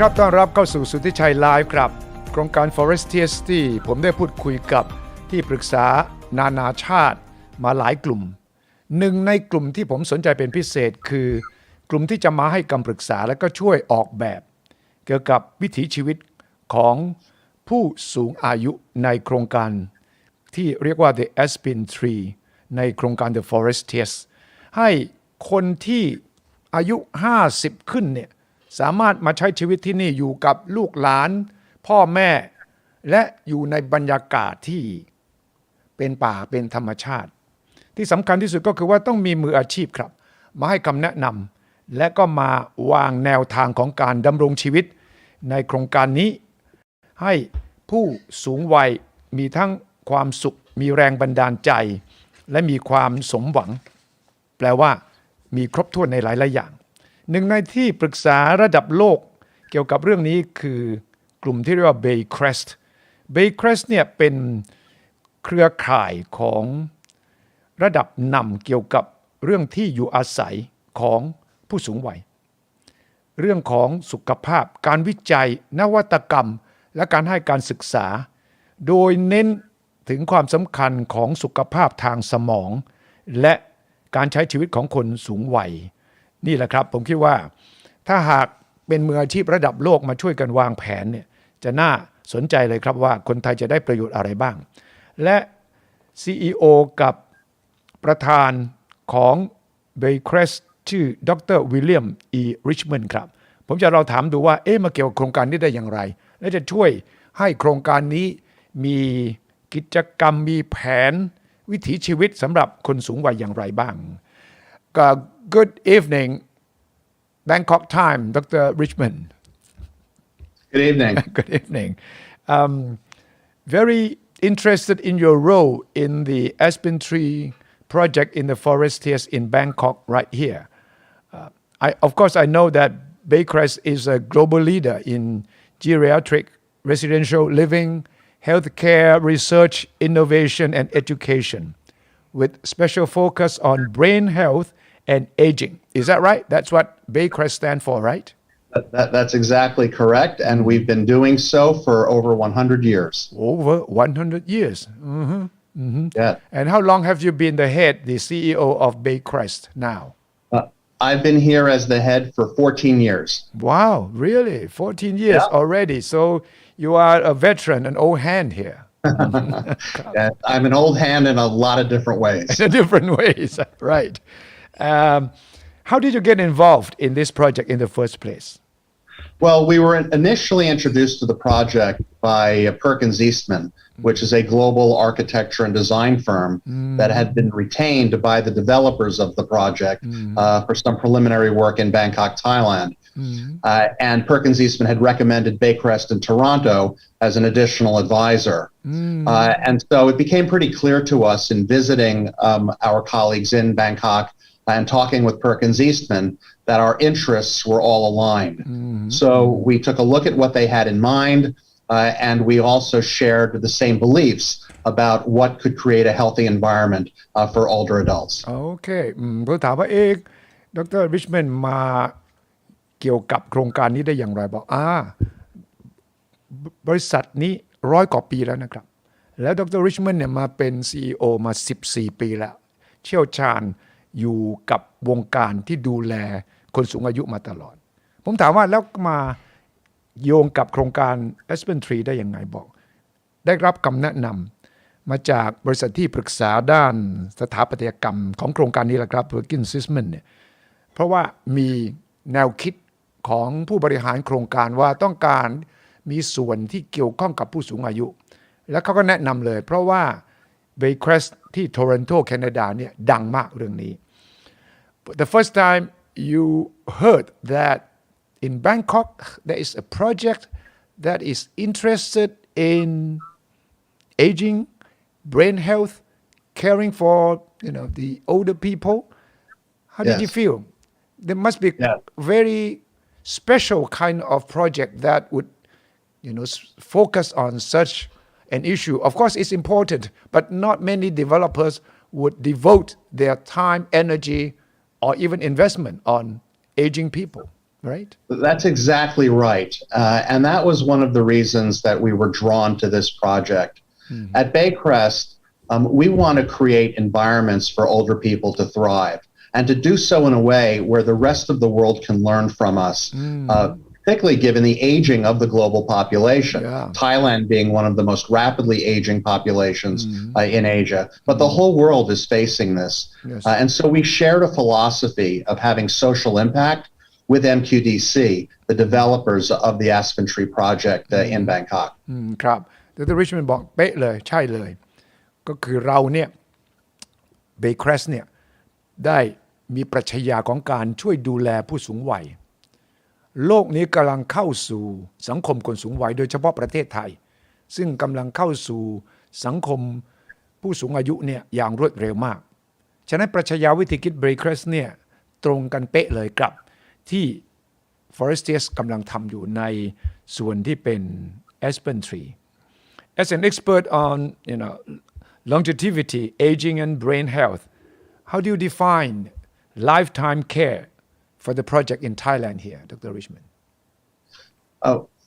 ครับต้อนรับเข้าสู่สุทธิชัยไลฟ์ครับโครงการ Forestias ที่ผมได้พูดคุยกับที่ปรึกษานานาชาติมาหลายกลุ่มหนึ่งในกลุ่มที่ผมสนใจเป็นพิเศษคือกลุ่มที่จะมาให้คำปรึกษาและก็ช่วยออกแบบเกี่ยวกับวิถีชีวิตของผู้สูงอายุในโครงการที่เรียกว่า The Aspen Tree ในโครงการ The Forestias ให้คนที่อายุ50ขึ้นเนี่ยสามารถมาใช้ชีวิตที่นี่อยู่กับลูกหลานพ่อแม่และอยู่ในบรรยากาศที่เป็นป่าเป็นธรรมชาติที่สำคัญที่สุดก็คือว่าต้องมีมืออาชีพครับมาให้คำแนะนำและก็มาวางแนวทางของการดำรงชีวิตในโครงการนี้ให้ผู้สูงวัยมีทั้งความสุขมีแรงบันดาลใจและมีความสมหวังแปลว่ามีครบถ้วนในหลายๆอย่างหนึ่งในที่ปรึกษาระดับโลกเกี่ยวกับเรื่องนี้คือกลุ่มที่เรียกว่า Baycrest Baycrest เนี่ยเป็นเครือข่ายของระดับนำเกี่ยวกับเรื่องที่อยู่อาศัยของผู้สูงวัยเรื่องของสุขภาพการวิจัยนวัตกรรมและการให้การศึกษาโดยเน้นถึงความสำคัญของสุขภาพทางสมองและการใช้ชีวิตของคนสูงวัยนี่แหละครับผมคิดว่าถ้าหากเป็นมืออาชีพระดับโลกมาช่วยกันวางแผนเนี่ยจะน่าสนใจเลยครับว่าคนไทยจะได้ประโยชน์อะไรบ้างและ CEO กับประธานของ Baycrest ชื่อดร. วิลเลียม E. ริชมอนด์ครับผมจะเราถามดูว่ามาเกี่ยวกับโครงการนี้ได้อย่างไรและจะช่วยให้โครงการนี้มีกิจกรรมมีแผนวิถีชีวิตสำหรับคนสูงวัยอย่างไรบ้าง Good evening Bangkok time Dr. Richmond Good evening. Good evening. Very interested in your role in the Aspen Tree project in the Forestias in Bangkok right here. Of course, I know that Baycrest is a global leader in geriatric residential living, healthcare, research, innovation, and education, with special focus on brain health and aging. Is that right? That's what Baycrest stands for, right? That's exactly correct, and we've been doing so for over 100 years. Over 100 years. Mm-hmm. Mm-hmm. Yeah. And how long have you been the head, the CEO of Baycrest now? I've been here as the head for 14 years. Wow, really? 14 years already. So you are a veteran, an old hand here. Yeah, I'm an old hand in a lot of different ways. In different ways, right. How did you get involved in this project in the first place? Well, we were initially introduced to the project by Perkins Eastman, which is a global architecture and design firm that had been retained by the developers of the project for some preliminary work in Bangkok, Thailand. And Perkins Eastman had recommended Baycrest in Toronto as an additional advisor. And so it became pretty clear to us in visiting our colleagues in Bangkok and talking with Perkins Eastman that our interests were all aligned. So we took a look at what they had in mind, and we also shared the same beliefs about what could create a healthy environment for older adults. Okay. ผมถามว่าดร. Richmond มาเกี่ยวกับโครงการนี้ได้อย่างไรบอกบริษัทนี้100 กว่าปีแล้วนะครับแล้วดร. Richmond เนี่ยมาเป็น CEO มา14 ปีแล้วเชี่ยวชาญอยู่กับวงการที่ดูแลคนสูงอายุมาตลอดผมถามว่าแล้วมาโยงกับโครงการ Aspen Tree ได้ยังไงบอกได้รับคำแนะนำมาจากบริษัทที่ปรึกษาด้านสถาปัตยกรรมของโครงการนี้แหละครับ Perkins Eastman เนี่ยเพราะว่ามีแนวคิดของผู้บริหารโครงการว่าต้องการมีส่วนที่เกี่ยวข้องกับผู้สูงอายุแล้วเขาก็แนะนำเลยเพราะว่า Baycrest ที่ Toronto แคนาดาเนี่ยดังมากเรื่องนี้The first time you heard that in Bangkok there is a project that is interested in aging, brain health, caring for the older people. How did you feel? There must be very special kind of project that would focus on such an issue. Of course, it's important, but not many developers would devote their time, energy, or even investment on aging people. right? That's exactly right. And that was one of the reasons that we were drawn to this project. At Baycrest, we want to create environments for older people to thrive and to do so in a way where the rest of the world can learn from us, particularly given the aging of the global population, Thailand being one of the most rapidly aging populations in Asia. But the whole world is facing this. And so we shared a philosophy of having social impact with MQDC, the developers of the Aspen Tree project in Bangkok. ครับดร. Richmond บอกเป๊ะเลยใช่เลยก็คือเราเนี่ย Baycrest เนี่ยได้มีปรัชญาของการช่วยดูแลผู้สูงวัยโลกนี้กำลังเข้าสู่สังคมคนสูงวัยโดยเฉพาะประเทศไทยซึ่งกำลังเข้าสู่สังคมผู้สูงอายุเนี่ยอย่างรวดเร็วมากฉะนั้นปรัชญาวิธีคิด Baycrest เนี่ยตรงกันเป๊ะเลยกับที่ Forestias กำลังทำอยู่ในส่วนที่เป็น Aspen Tree. As an expert on longevity, aging and brain health, how do you define lifetime care for the project in Thailand here, Dr. Richmond?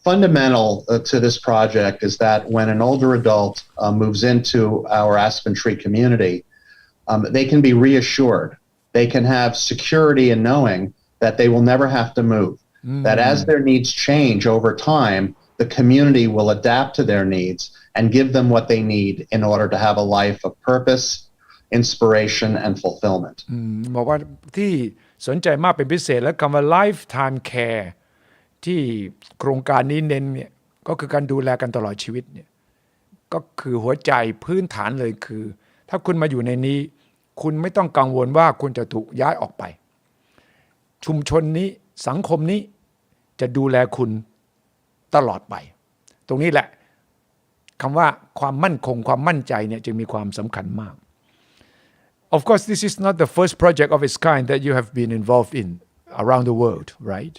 Fundamental to this project is that when an older adult moves into our Aspen Tree community, they can be reassured. They can have security in knowing that they will never have to move, that as their needs change over time, the community will adapt to their needs and give them what they need in order to have a life of purpose, inspiration, and fulfillment. บอกว่าที่สนใจมากเป็นพิเศษและคำว่า lifetime care ที่โครงการนี้เน้นเนี่ยก็คือการดูแลกันตลอดชีวิตเนี่ยก็คือหัวใจพื้นฐานเลยคือถ้าคุณมาอยู่ในนี้คุณไม่ต้องกังวลว่าคุณจะถูกย้ายออกไปชุมชนนี้สังคมนี้จะดูแลคุณตลอดไปตรงนี้แหละคำว่าความมั่นคงความมั่นใจเนี่ยจึงมีความสำคัญมาก Of course this is not the first project of its kind that you have been involved in around the world, right?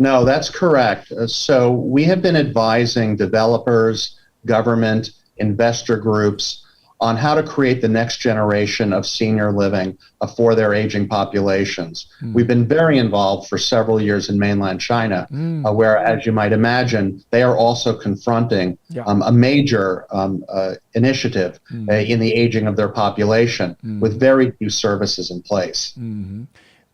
No, that's correct. So we have been advising developers, government, investor groups on how to create the next generation of senior living for their aging populations. We've been very involved for several years in mainland China, where, as you might imagine, they are also confronting a major initiative in the aging of their population with very few services in place.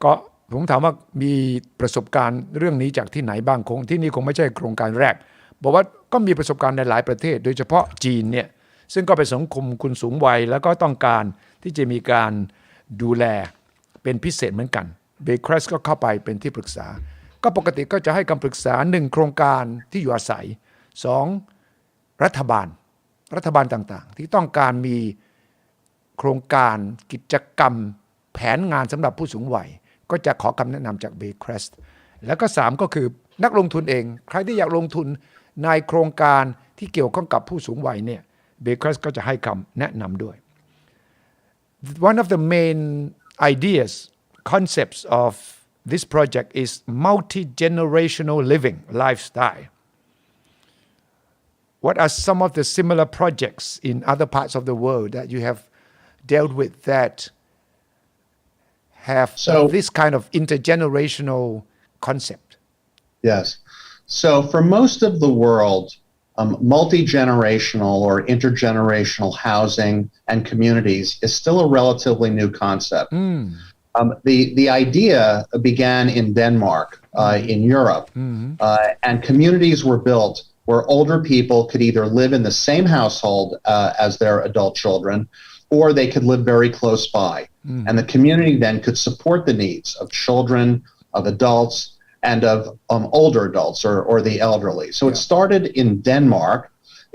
ก็ผมถามว่ามีประสบการณ์เรื่องนี้จากที่ไหนบ้างคงที่นี่คงไม่ใช่โครงการแรกบอกว่าก็มีประสบการณ์ในหลายประเทศโดยเฉพาะจีนเนี่ยซึ่งก็เป็นสังคมคนสูงวัยแล้วก็ต้องการที่จะมีการดูแลเป็นพิเศษเหมือนกัน Baycrest ก็เข้าไปเป็นที่ปรึกษาก็ปกติก็จะให้คำปรึกษา1โครงการที่อยู่อาศัย2รัฐบาลต่างๆที่ต้องการมีโครงการกิจกรรมแผนงานสำหรับผู้สูงวัยก็จะขอคำแนะนำจาก Baycrest แล้วก็3ก็คือนักลงทุนเองใครที่อยากลงทุนในโครงการที่เกี่ยวข้องกับผู้สูงวัยเนี่ยBaycrest ก็จะให้คำแนะนำด้วย One of the main ideas, concepts of this project is multigenerational living lifestyle. What are some of the similar projects in other parts of the world that you have dealt with that have this kind of intergenerational concept? Yes. So for most of the world, multi-generational or intergenerational housing and communities is still a relatively new concept. The idea began in Denmark, in Europe, and communities were built where older people could either live in the same household as their adult children, or they could live very close by. And the community then could support the needs of children, of adults, and of older adults or the elderly. So it started in Denmark.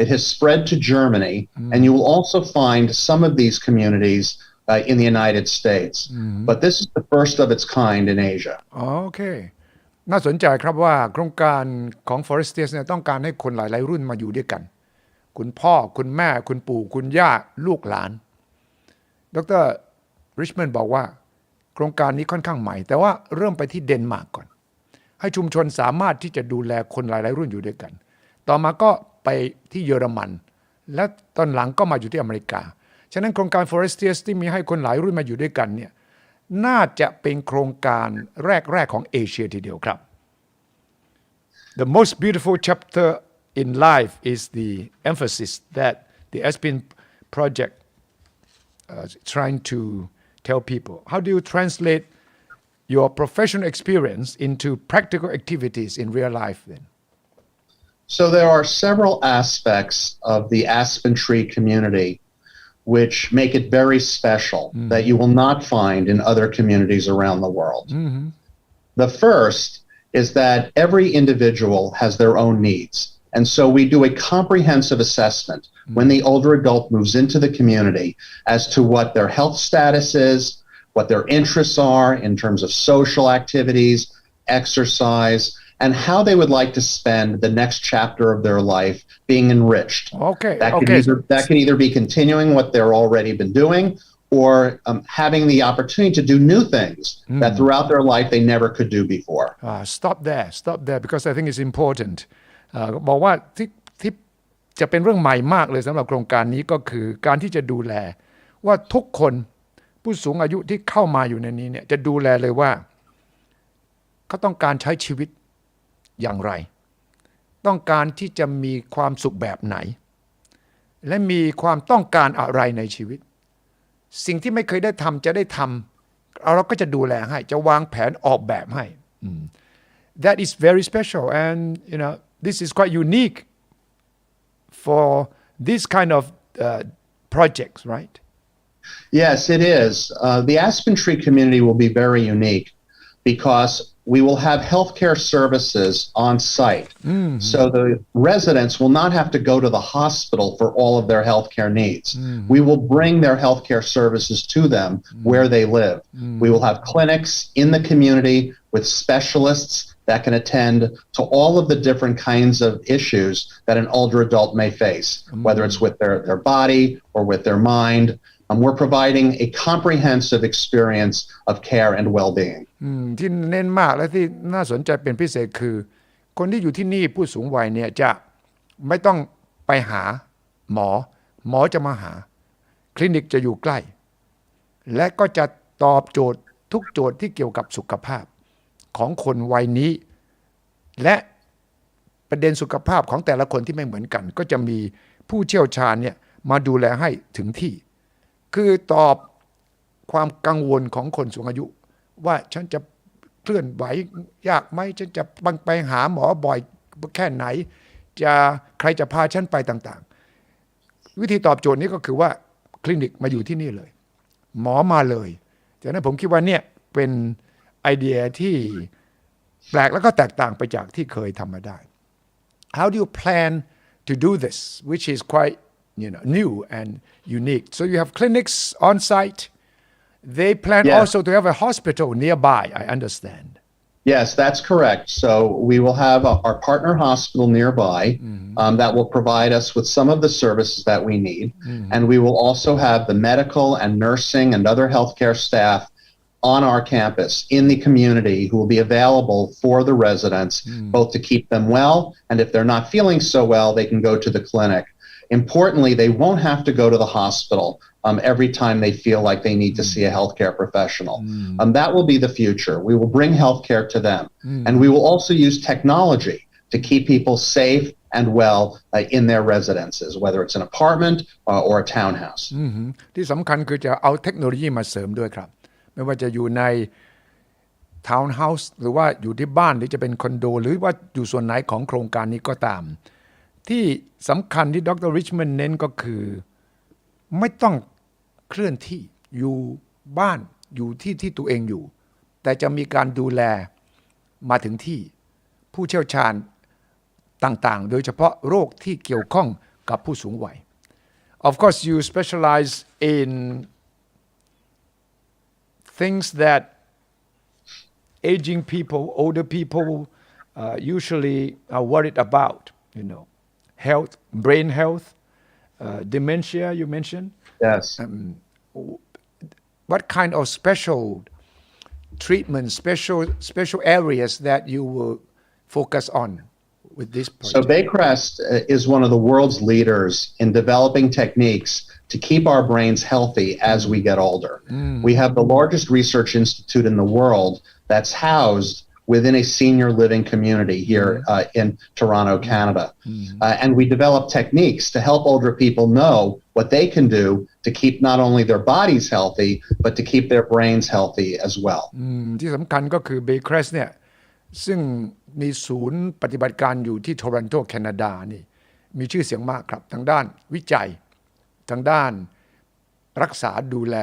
It has spread to Germany, and you will also find some of these communities in the United States. But this is the first of its kind in Asia. Okay. น่าสนใจครับว่าโครงการของ Forestias เนี่ยต้องการให้คนหลายๆรุ่นมาอยู่ด้วยกันคุณพ่อคุณแม่คุณปู่คุณย่าลูกหลานดร. Richmond บอกว่าโครงการนี้ค่อนข้างใหม่แต่ว่าเริ่มไปที่เดนมาร์กก่อนให้ชุมชนสามารถที่จะดูแลคนหลายๆรุ่นอยู่ด้วยกันต่อมาก็ไปที่เยอรมันและตอนหลังก็มาอยู่ที่อเมริกาฉะนั้นโครงการ Forestias ที่มีให้คนหลายรุ่นมาอยู่ด้วยกันเนี่ย น่าจะเป็นโครงการแรกๆของเอเชียทีเดียวครับ The most beautiful chapter in life is the emphasis that the Aspen project trying to tell people. How do you translate your professional experience into practical activities in real life then? So there are several aspects of the Aspen Tree community which make it very special that you will not find in other communities around the world. The first is that every individual has their own needs. And so we do a comprehensive assessment when the older adult moves into the community as to what their health status is, what their interests are in terms of social activities, exercise, and how they would like to spend the next chapter of their life being enriched. That can either be continuing what they're already been doing or having the opportunity to do new things that throughout their life they never could do before. Stop there because I think it's important. บอกว่าที่จะเป็นเรื่องใหม่มากเลยสำหรับโครงการนี้ก็คือการที่จะดูแลว่าทุกคนผู้สูงอายุที่เข้ามาอยู่ในนี้เนี่ยจะดูแลเลยว่าเขาต้องการใช้ชีวิตอย่างไรต้องการที่จะมีความสุขแบบไหนและมีความต้องการอะไรในชีวิตสิ่งที่ไม่เคยได้ทำจะได้ทำเราก็จะดูแลให้จะวางแผนออกแบบให้ That is very special and this is quite unique for this kind of projects, right? Yes, it is. The Aspen Tree community will be very unique because we will have healthcare services on site. So the residents will not have to go to the hospital for all of their healthcare needs. We will bring their healthcare services to them where they live. We will have clinics in the community with specialists that can attend to all of the different kinds of issues that an older adult may face, whether it's with their body or with their mind. We're providing a comprehensive experience of care and well-being. ที่เน้นมากและที่น่าสนใจเป็นพิเศษคือคนที่อยู่ที่นี่ผู้สูงวัยเนี่ยจะไม่ต้องไปหาหมอจะมาหาคลินิกจะอยู่ใกล้และก็จะตอบโจทย์ทุกโจทย์ที่เกี่ยวกับสุขภาพของคนวัยนี้และประเด็นสุขภาพของแต่ละคนที่ไม่เหมือนกันก็จะมีผู้เชี่ยวชาญเนี่ยมาดูแลให้ถึงที่คือตอบความกังวลของคนสูงอายุว่าฉันจะเคลื่อนไหวยากไหมฉันจะไปหาหมอบ่อยแค่ไหนใครจะพาฉันไปต่างๆวิธีตอบโจทย์นี้ก็คือว่าคลินิกมาอยู่ที่นี่เลยหมอมาเลยจากนั้นผมคิดว่าเนี่ยเป็นไอเดียที่แปลกแล้วก็แตกต่างไปจากที่เคยทำมาได้ How do you plan to do this which is quite new and unique so you have clinics on site they plan also to have a hospital nearby I understand Yes, that's correct. So we will have our partner hospital nearby that will provide us with some of the services that we need. And we will also have the medical and nursing and other healthcare staff on our campus in the community who will be available for the residents, both to keep them well, and if they're not feeling so well, they can go to the clinic. Importantly, they won't have to go to the hospital every time they feel like they need to see a healthcare professional. That will be the future. We will bring healthcare to them. And we will also use technology to keep people safe and well in their residences, whether it's an apartment or a townhouse. ที่สำคัญคือจะเอาเทคโนโลยีมาเสริมด้วยครับไม่ว่าจะอยู่ในทาวน์เฮาส์หรือว่าอยู่ที่บ้านหรือจะเป็นคอนโดหรือว่าอยู่ส่วนไหนของโครงการนี้ก็ตามที่สำคัญที่ดร. Richmond เน้นก็คือไม่ต้องเคลื่อนที่อยู่บ้านอยู่ที่ตัวเองอยู่แต่จะมีการดูแลมาถึงที่ผู้เชี่ยวชาญต่างๆโดยเฉพาะโรคที่เกี่ยวข้องกับผู้สูงวัย Of course you specialize in things that aging people older people usually are worried about health brain health dementia you mentioned Yes. What kind of special treatment special areas that you will focus on with this So project? Baycrest is one of the world's leaders in developing techniques to keep our brains healthy as we get older. We have the largest research institute in the world that's housed within a senior living community here in Toronto, Canada. And we develop techniques to help older people know what they can do to keep not only their bodies healthy, but to keep their brains healthy as well. ที่สำคัญก็คือ Baycrest เนี่ยซึ่งมีศูนย์ปฏิบัติการอยู่ที่โทรอนโตแคนาดานี่มีชื่อเสียงมากครับทางด้านวิจัยทางด้านรักษาดูแล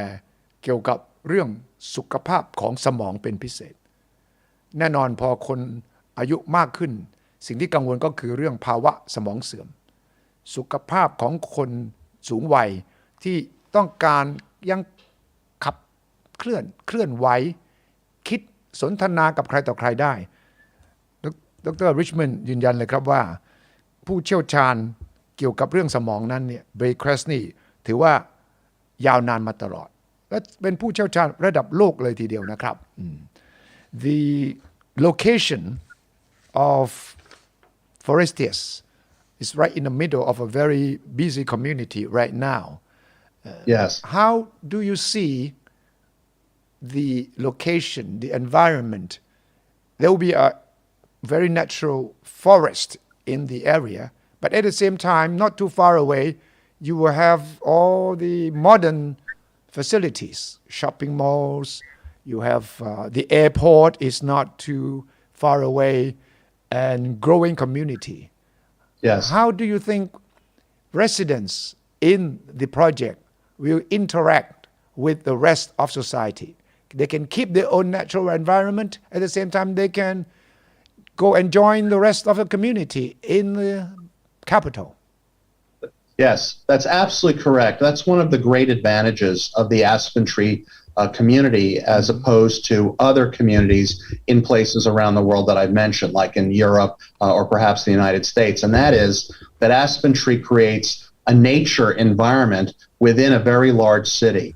เกี่ยวกับเรื่องสุขภาพของสมองเป็นพิเศษแน่นอนพอคนอายุมากขึ้นสิ่งที่กังวลก็คือเรื่องภาวะสมองเสื่อมสุขภาพของคนสูงวัยที่ต้องการยังขับเคลื่อนไหวคิดสนทนากับใครต่อใครได้ดร.ริชแมนด์ยืนยันเลยครับว่าผู้เชี่ยวชาญเกี่ยวกับเรื่องสมองนั้นเนี่ย Baycrest นี่ถือว่ายาวนานมาตลอดและเป็นผู้เชี่ยวชาญระดับโลกเลยทีเดียวนะครับThe location of Forestias is right in the middle of a very busy community right now. Yes. How do you see the location, the environment? There will be a very natural forest in the area, but at the same time, not too far away, you will have all the modern facilities, shopping malls. You have the airport is not too far away and growing community. Yes. How do you think residents in the project will interact with the rest of society? They can keep their own natural environment. At the same time, they can go and join the rest of the community in the capital. Yes, that's absolutely correct. That's one of the great advantages of the Aspen Tree community as opposed to other communities in places around the world that I've mentioned, like in Europe or perhaps the United States. And that is that Aspen Tree creates a nature environment within a very large city.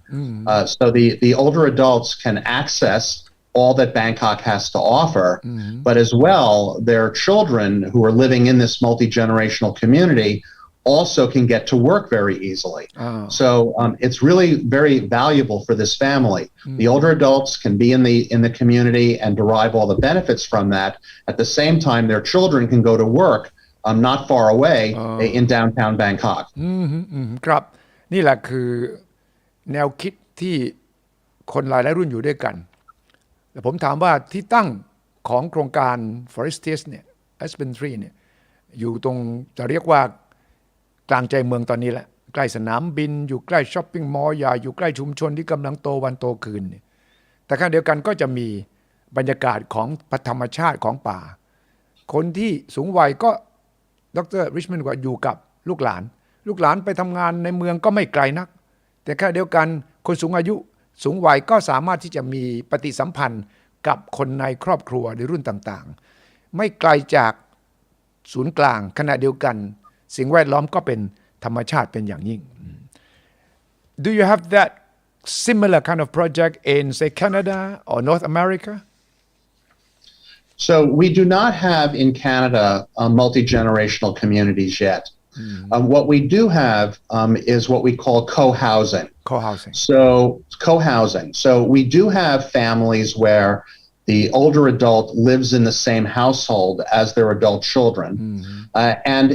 So the older adults can access all that Bangkok has to offer, but as well, their children who are living in this multi-generational community also can get to work very easily. So it's really very valuable for this family. The older adults can be in the community and derive all the benefits from that. At the same time, their children can go to work not far away in downtown Bangkok. ครับนี่แหละคือแนวคิดที่คนหลายรุ่นอยู่ด้วยกันแต่ผมถามว่าที่ตั้งของโครงการ Forestias เนี่ย Aspen Tree เนี่ยอยู่ตรงจะเรียกว่ากลางใจเมืองตอนนี้แหละใกล้สนามบินอยู่ใกล้ช้อปปิ้งมอลล์ใหญ่อยู่ใกล้ชุมชนที่กำลังโตวันโตคืนแต่ขณะเดียวกันก็จะมีบรรยากาศของธรรมชาติของป่าคนที่สูงวัยก็ดร.ริชแมนด์ว่าอยู่กับลูกหลานไปทำงานในเมืองก็ไม่ไกลนักแต่ขณะเดียวกันคนสูงอายุสูงวัยก็สามารถที่จะมีปฏิสัมพันธ์กับคนในครอบครัวในรุ่นต่างๆไม่ไกลจากศูนย์กลางขณะเดียวกันสิ่งแวดล้อมก็เป็นธรรมชาติเป็นอย่างยิ่ง Do you have that similar kind of project in say Canada or North America? So we do not have in Canada multi-generational communities yet. What we do have is what we call cohousing. So we do have families where the older adult lives in the same household as their adult children. And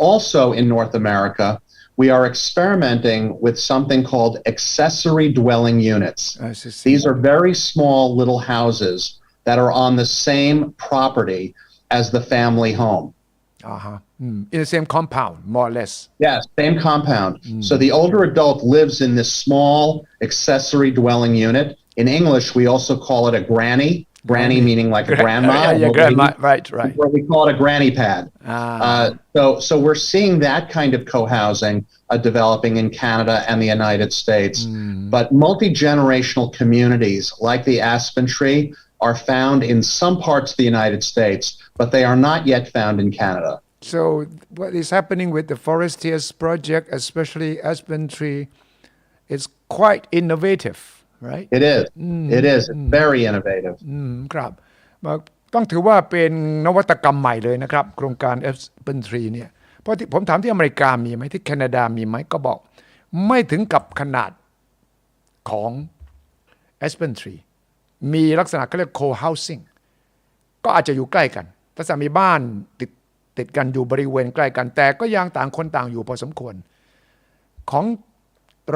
also in North America, we are experimenting with something called accessory dwelling units. These are very small little houses that are on the same property as the family home. In the same compound, more or less. Yes, same compound. So the older adult lives in this small accessory dwelling unit. In English, we also call it a granny. Granny meaning like a grandma. Grandma, right. Where we call it a granny pad. So we're seeing that kind of co-housing developing in Canada and the United States. But multi-generational communities like the Aspen Tree are found in some parts of the United States, but they are not yet found in Canada. So what is happening with the Forestias project, especially Aspen Tree, is quite innovative, right? It is. It is. It's very innovative. ครับ ต้องถือว่าเป็นนวัตกรรมใหม่เลยนะครับโครงการ Aspen Tree เนี่ยเพราะที่ผมถามที่อเมริกามีไหมที่แคนาดามีไหมก็บอกไม่ถึงกับขนาดของ Aspen Tree มีลักษณะเขาเรียก Cohousing ก็อาจจะอยู่ใกล้กันลักษณะมีบ้านติดกันอยู่บริเวณใกล้กันแต่ก็ยังต่างคนต่างอยู่พอสมควรของ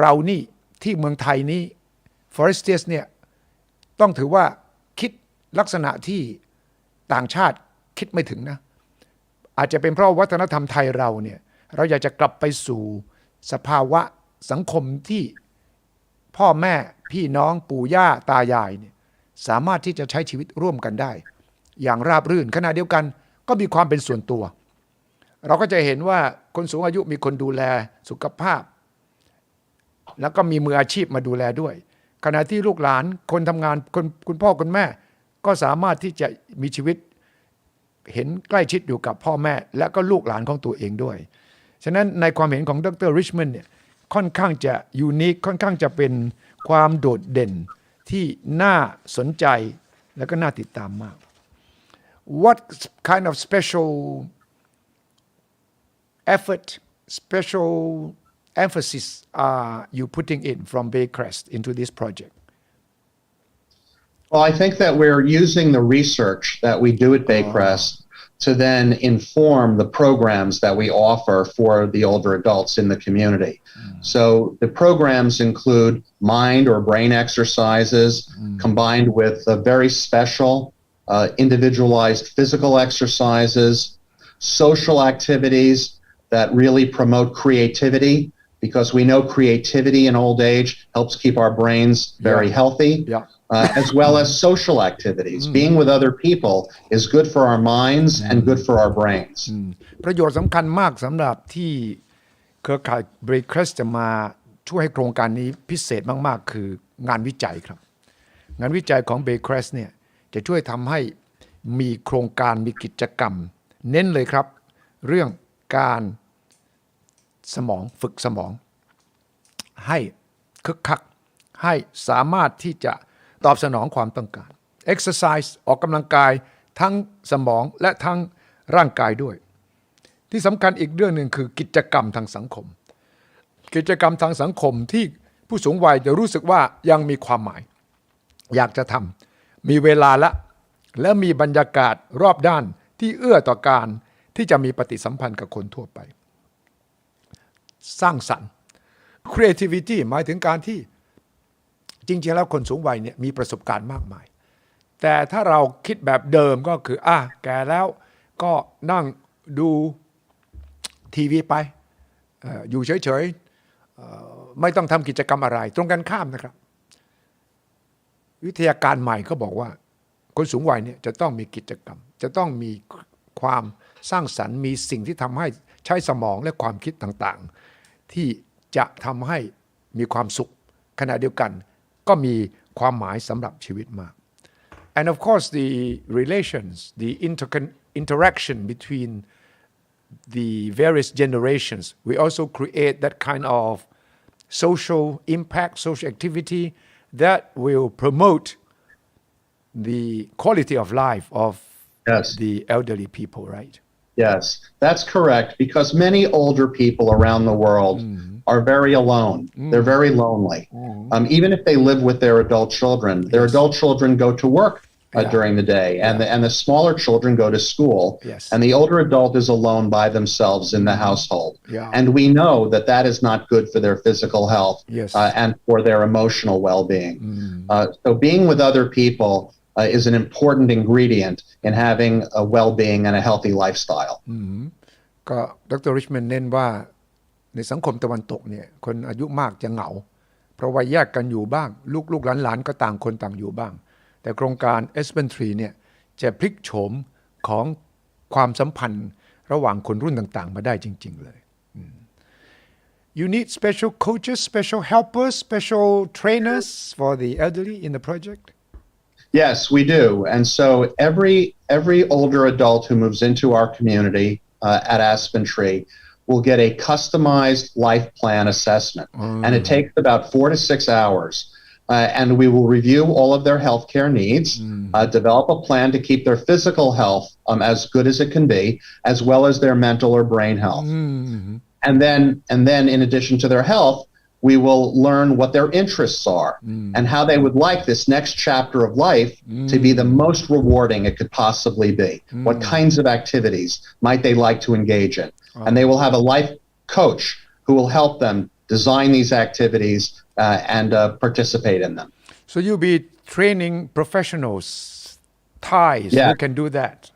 เรานี่ที่เมืองไทยนี่ Forestias เนี่ยต้องถือว่าคิดลักษณะที่ต่างชาติคิดไม่ถึงนะอาจจะเป็นเพราะวัฒนธรรมไทยเราเนี่ยเราอยากจะกลับไปสู่สภาวะสังคมที่พ่อแม่พี่น้องปู่ย่าตายายเนี่ยสามารถที่จะใช้ชีวิตร่วมกันได้อย่างราบรื่นขณะเดียวกันก็มีความเป็นส่วนตัวเราก็จะเห็นว่าคนสูงอายุมีคนดูแลสุขภาพแล้วก็มีมืออาชีพมาดูแลด้วยขณะที่ลูกหลานคนทำงานคุณพ่อคุณแม่ก็สามารถที่จะมีชีวิตเห็นใกล้ชิดอยู่กับพ่อแม่และก็ลูกหลานของตัวเองด้วยฉะนั้นในความเห็นของดร. Richmond เนี่ยค่อนข้างจะยูนิคค่อนข้างจะเป็นความโดดเด่นที่น่าสนใจและก็น่าติดตามมาก What kind of special effort special emphasis are you putting in from Baycrest into this project? Well, I think that we're using the research that we do at Baycrest to then inform the programs that we offer for the older adults in the community. So the programs include mind or brain exercises combined with very special individualized physical exercises, social activities that really promote creativity because we know creativity in old age helps keep our brains very healthy. As well as social activities. Being with other people is good for our minds and good for our brains. ประโยชน์สำคัญมากสำหรับที่เครือข่าย Baycrest จะมาช่วยให้โครงการนี้พิเศษมากๆคืองานวิจัยครับงานวิจัยของ Baycrest เนี่ยจะช่วยทำให้มีโครงการมีกิจกรรมเน้นเลยครับเรื่องการฝึกสมองให้คึกคักให้สามารถที่จะตอบสนองความต้องการ exercise ออกกำลังกายทั้งสมองและทั้งร่างกายด้วยที่สำคัญอีกเรื่องหนึ่งคือกิจกรรมทางสังคมกิจกรรมทางสังคมที่ผู้สูงวัยจะรู้สึกว่ายังมีความหมายอยากจะทำมีเวลาและมีบรรยากาศรอบด้านที่เอื้อต่อการที่จะมีปฏิสัมพันธ์กับคนทั่วไปสร้างสรรค์ creativity หมายถึงการที่จริงๆแล้วคนสูงวัยเนี่ยมีประสบการณ์มากมายแต่ถ้าเราคิดแบบเดิมก็คือแก่แล้วก็นั่งดูทีวีไปอยู่เฉยๆไม่ต้องทำกิจกรรมอะไรตรงกันข้ามนะครับวิทยาการใหม่เขาบอกว่าคนสูงวัยเนี่ยจะต้องมีกิจกรรมจะต้องมีความสร้างสรรค์มีสิ่งที่ทำให้ใช้สมองและความคิดต่างๆที่จะทำให้มีความสุขขณะเดียวกันก็มีความหมายสำหรับชีวิตมาก and of course the relations the interaction between the various generations we also create that kind of social impact social activity that will promote the quality of life of the elderly people right Yes, that's correct because many older people around the world are very alone. They're very lonely. Even if they live with their adult children, their adult children go to work during the day and the smaller children go to school and the older adult is alone by themselves in the household. And we know that that is not good for their physical health and for their emotional well-being. So being with other people is an important ingredient in having a well-being and a healthy lifestyle. ก็ดร. Richmond เน้นว่าในสังคมตะวันตกเนี่ยคนอายุมากจะเหงาเพราะว่าแยกกันอยู่บ้างลูกหลานก็ต่างคนต่างอยู่บ้างแต่โครงการ Aspen Tree เนี่ยจะพลิกโฉมของความสัมพันธ์ระหว่างคนรุ่นต่างๆมาได้จริงๆเลย You need special coaches, special helpers, special trainers for the elderly in the project?Yes, we do. And so every older adult who moves into our community at Aspen Tree will get a customized life plan assessment. And it takes about 4 to 6 hours and we will review all of their healthcare needs, develop a plan to keep their physical health as good as it can be, as well as their mental or brain health. And then in addition to their health, we will learn what their interests are and how they would like this next chapter of life to be the most rewarding it could possibly be. What kinds of activities might they like to engage in? And they will have a life coach who will help them design these activities and participate in them. So you'll be training professionals, Thais who can do that.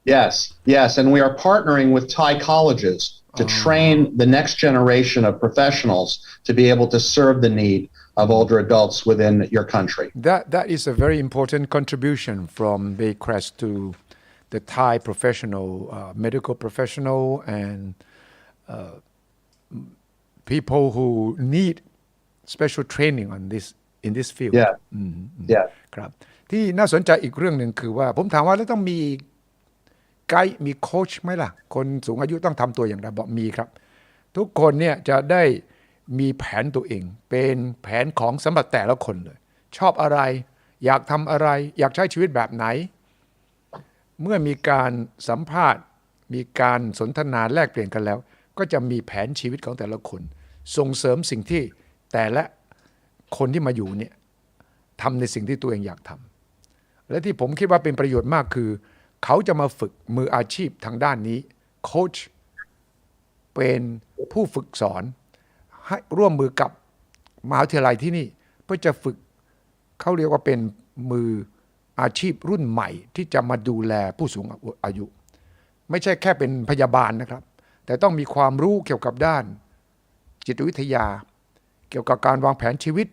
Yes, and we are partnering with Thai colleges to train the next generation of professionals to be able to serve the need of older adults within your country. That is a very important contribution from Baycrest to the Thai professional, medical professional, and people who need special training in this field. Yeah. ครับที่น่าสนใจอีกเรื่องหนึ่งคือว่าผมถามว่าแล้วต้องมีไกด์มีโค้ชไหมล่ะคนสูงอายุต้องทำตัวอย่างไรบอกมีครับทุกคนเนี่ยจะได้มีแผนตัวเองเป็นแผนของสำหรับแต่ละคนเลยชอบอะไรอยากทำอะไรอยากใช้ชีวิตแบบไหนเมื่อมีการสัมภาษณ์มีการสนทนาแลกเปลี่ยนกันแล้วก็จะมีแผนชีวิตของแต่ละคนส่งเสริมสิ่งที่แต่ละคนที่มาอยู่เนี่ยทำในสิ่งที่ตัวเองอยากทำและที่ผมคิดว่าเป็นประโยชน์มากคือเขาจะมาฝึกมืออาชีพทางด้านนี้โค้ชเป็นผู้ฝึกสอนให้ร่วมมือกับมหาวิทยาลัยที่นี่เพื่อจะฝึกเขาเรียกว่าเป็นมืออาชีพรุ่นใหม่ที่จะมาดูแลผู้สูงอายุไม่ใช่แค่เป็นพยาบาลนะครับแต่ต้องมีความรู้เกี่ยวกับด้านจิตวิทยาเกี่ยวกับการวางแผนชีวิต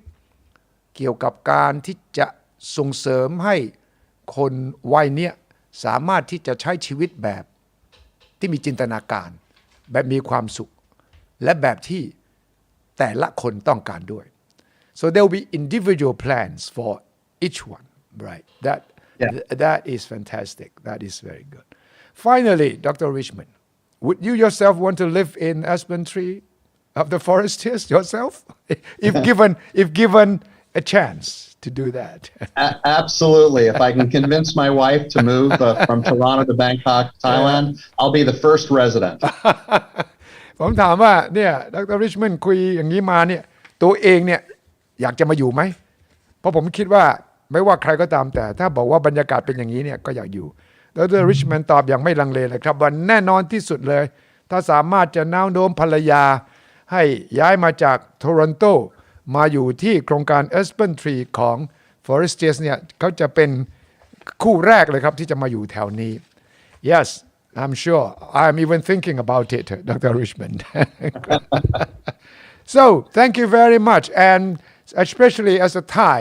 เกี่ยวกับการที่จะส่งเสริมให้คนวัยเนี้ยสามารถที่จะใช้ชีวิตแบบที่มีจินตนาการแบบมีความสุขและแบบที่แต่ละคนต้องการด้วย so there will be individual plans for each one right that is fantastic that is very good finally Dr. Richmond would you yourself want to live in Aspen Tree of the Forestias yourself if given a chance to do that. Absolutely. If I can convince my wife to move from Toronto to Bangkok, Thailand, I'll be the first resident. ผมถามว่าเนี่ยดร. Richmond คุยอย่างนี้มาเนี่ยตัวเองเนี่ยอยากจะมาอยู่ไหมเพราะผมคิดว่าไม่ว่าใครก็ตามแต่ถ้าบอกว่าบรรยากาศเป็นอย่างนี้เนี่ยก็อยากอยู่ดร. Richmond ตอบอย่างไม่ลังเลเลยครับว่าแน่นอนที่สุดเลยถ้าสามารถจะน้าวโน้มภรรยาให้ย้ายมาจากโทรอนโตมาอยู่ที่โครงการ Aspen Tree ของ Forestias เนี่ยเขาจะเป็นคู่แรกเลยครับที่จะมาอยู่แถวนี้ Yes I'm sure I'm even thinking about it Dr. Richmond So thank you very much and especially as a Thai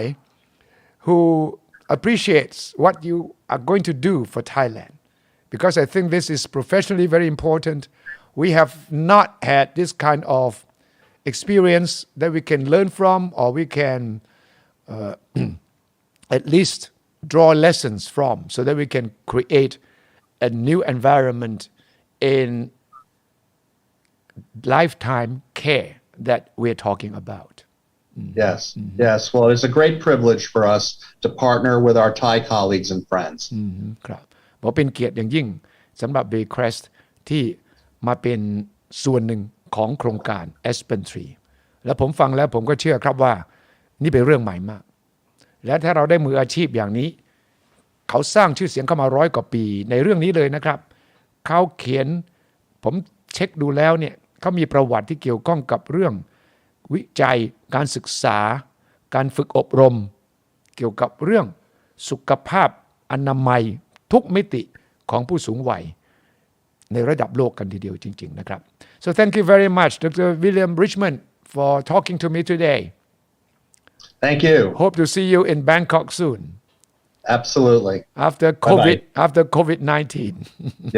who appreciates what you are going to do for Thailand because I think this is professionally very important we have not had this kind of experience that we can learn from or we can at least draw lessons from so that we can create a new environment in lifetime care that we're talking about. Yes. Well, it's a great privilege for us to partner with our Thai colleagues and friends. ครับบอกเป็นเกียรติอย่างยิ่งสำหรับ Baycrest ที่มาเป็นส่วนหนึ่งของโครงการ Aspen Tree และผมฟังแล้วผมก็เชื่อครับว่านี่เป็นเรื่องใหม่มากและถ้าเราได้มืออาชีพอย่างนี้เขาสร้างชื่อเสียงเข้ามา100 กว่าปีในเรื่องนี้เลยนะครับเขาเขียนผมเช็คดูแล้วเนี่ยเขามีประวัติที่เกี่ยวข้องกับเรื่องวิจัยการศึกษาการฝึกอบรมเกี่ยวกับเรื่องสุขภาพอนามัยทุกมิติของผู้สูงวัยในระดับโลกกันทีเดียวจริงๆนะครับ So thank you very much Dr. William Richmond for talking to me today. Thank you. Hope to see you in Bangkok soon. Absolutely. After COVID-19.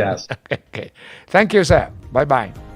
Yes. Okay. Thank you, sir. Bye-bye.